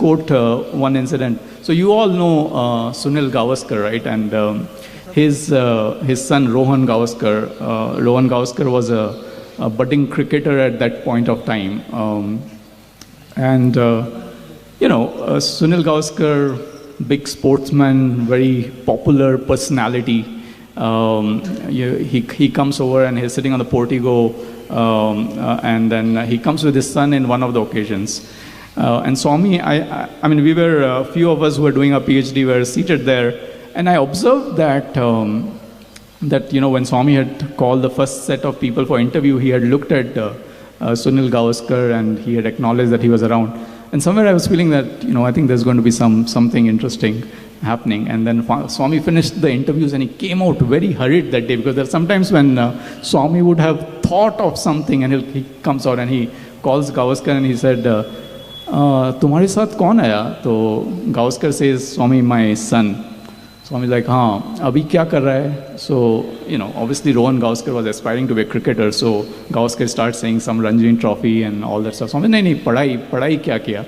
quote one incident. So you all know Sunil Gavaskar, right? And his son Rohan Gavaskar. Rohan Gavaskar was a budding cricketer at that point of time. Sunil Gavaskar, big sportsman, very popular personality. He comes over and he's sitting on the portico, and then he comes with his son in one of the occasions. And Swami, I mean, we were, a few of us who were doing a PhD were seated there, and I observed that, when Swami had called the first set of people for interview, he had looked at Sunil Gavaskar and he had acknowledged that he was around. And somewhere I was feeling that, I think there's going to be something interesting happening. And then Swami finished the interviews and he came out very hurried that day, because there are sometimes when Swami would have thought of something and he comes out and he calls Gavaskar and he said, "Tumhare saath kaun aaya?" So Gavaskar says, "Swami, my son." Swami is like, "Haan, abhi kya kar raha hai?" So, obviously Rohan Gavaskar was aspiring to be a cricketer, so Gavaskar starts saying some Ranji Trophy and all that stuff. Swami, nahi, padhai kya kiya?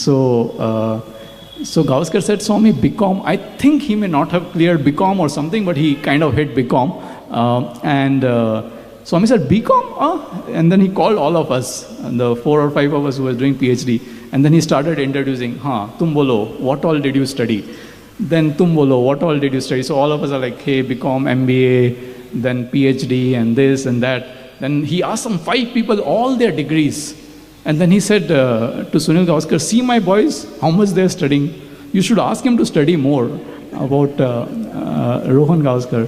So Gavaskar said, "Swami, BCom." I think he may not have cleared BCom or something, but he kind of hit BCom. Swami said, "BCom? And then he called all of us, the 4 or 5 of us who were doing PhD. And then he started introducing, tum bolo, what all did you study? Then tum bolo, what all did you study?" So all of us are like, hey, BCom, MBA, then PhD, and this and that. Then he asked some 5 people all their degrees. And then he said to Sunil Gavaskar, "See my boys, how much they're studying. You should ask him to study more about Rohan Gavaskar."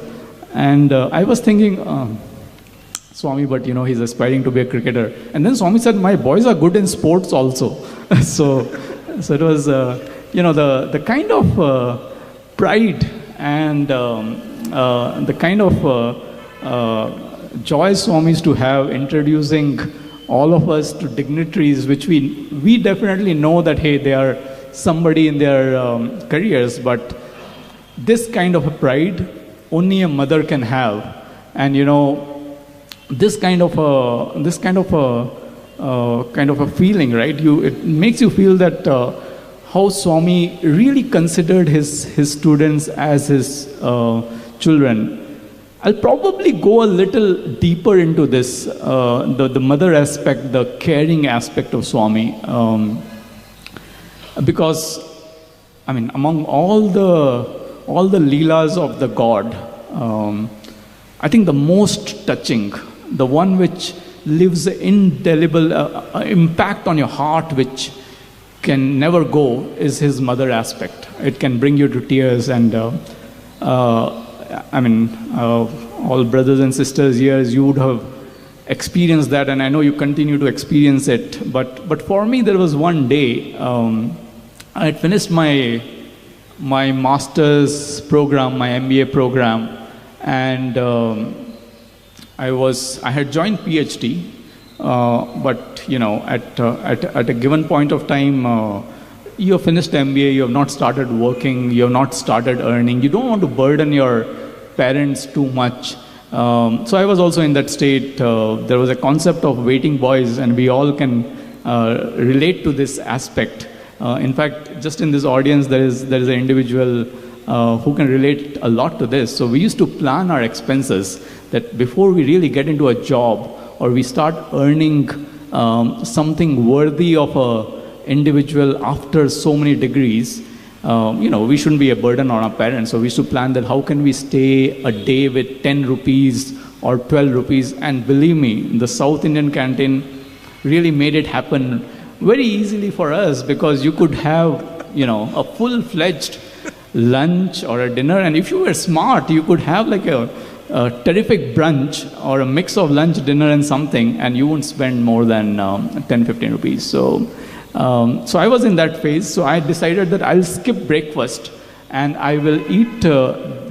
And I was thinking, Swami, but he's aspiring to be a cricketer. And then Swami said, "My boys are good in sports also." so it was, the kind of pride and the kind of joy Swami is to have introducing all of us to dignitaries, which we definitely know that, hey, they are somebody in their careers, but this kind of a pride only a mother can have. And this kind of a feeling, right? It makes you feel that how Swami really considered his students as his children. I'll probably go a little deeper into this, the mother aspect, the caring aspect of Swami, because among all the leelas of the God, I think the most touching, the one which leaves an indelible impact on your heart, which can never go, is his mother aspect. It can bring you to tears. And all brothers and sisters here, you would have experienced that, and I know you continue to experience it. But for me, there was one day, I had finished my master's program, my MBA program, and I had joined PhD, but at a given point of time, you have finished MBA, you have not started working, you have not started earning, you don't want to burden your parents too much. So I was also in that state. There was a concept of waiting boys, and we all can relate to this aspect. In fact, just in this audience, there is an individual who can relate a lot to this. So we used to plan our expenses, that before we really get into a job or we start earning something worthy of a individual after so many degrees, we shouldn't be a burden on our parents. So we used to plan that how can we stay a day with 10 rupees or 12 rupees. And believe me, the South Indian canteen really made it happen very easily for us, because you could have, a full-fledged lunch or a dinner. And if you were smart, you could have like a terrific brunch or a mix of lunch, dinner and something, and you wouldn't spend more than 10, 15 rupees. So I was in that phase. So I decided that I'll skip breakfast and I will eat,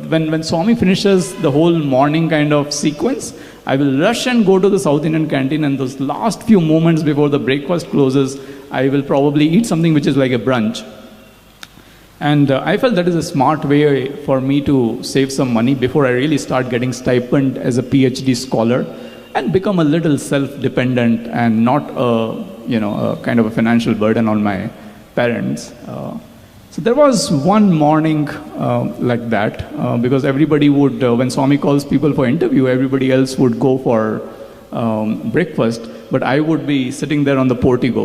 when Swami finishes the whole morning kind of sequence, I will rush and go to the South Indian canteen, and those last few moments before the breakfast closes, I will probably eat something which is like a brunch. And I felt that is a smart way for me to save some money before I really start getting stipend as a PhD scholar and become a little self-dependent and not a kind of a financial burden on my parents. So there was one morning like that, because everybody would, when Swami calls people for interview, everybody else would go for breakfast, but I would be sitting there on the portico.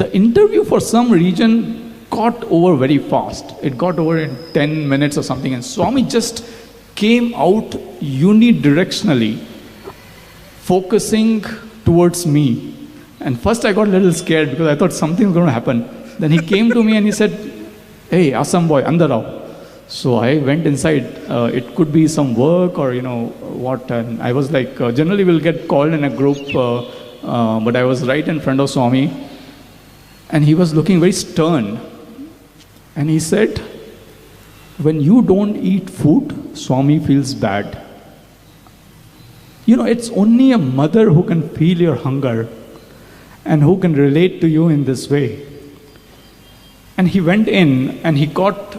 The interview, for some reason, got over very fast. It got over in 10 minutes or something, and Swami just came out unidirectionally, focusing towards me. And first I got a little scared because I thought something was going to happen. Then he came to me and he said, "Hey, Assam boy, andar aao." So I went inside. It could be some work or what. And I was like, generally we'll get called in a group, but I was right in front of Swami. And he was looking very stern. And he said, "When you don't eat food, Swami feels bad. It's only a mother who can feel your hunger and who can relate to you in this way." And he went in and he got,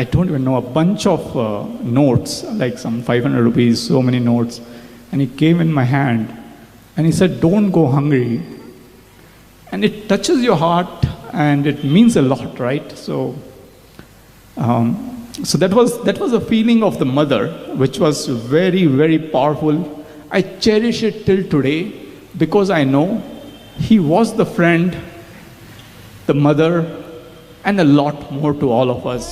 I don't even know, a bunch of notes, like some 500 rupees, so many notes. And he came in my hand and he said, "Don't go hungry." And it touches your heart and it means a lot, right? So that was a feeling of the mother, which was very, very powerful. I cherish it till today because I know he was the friend, the mother, and a lot more to all of us.